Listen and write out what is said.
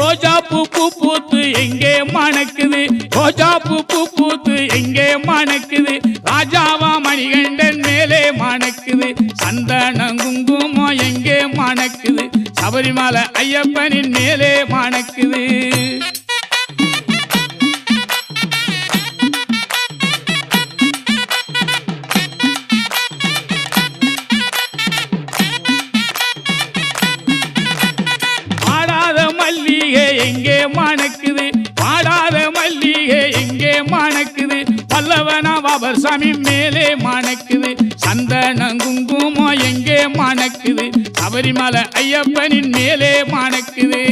ரோஜா பூ பூத்து எங்கே மணக்குது ரோஜா பூ பூத்து எங்கே மணக்குது ராஜாவா மணிகண்டன் மேலே மணக்குது சந்தனம் குங்குமம் எங்கே மணக்குது சபரிமலை ஐயப்பனின் மேலே மணக்குது எங்கே மணக்குது பாடாத மல்லிகை எங்கே மணக்குது பல்லவனா பாபர் சாமி மேலே மணக்குது சந்தனம் குங்குமம் எங்கே மணக்குது சபரிமலை ஐயப்பனின் மேலே மணக்குது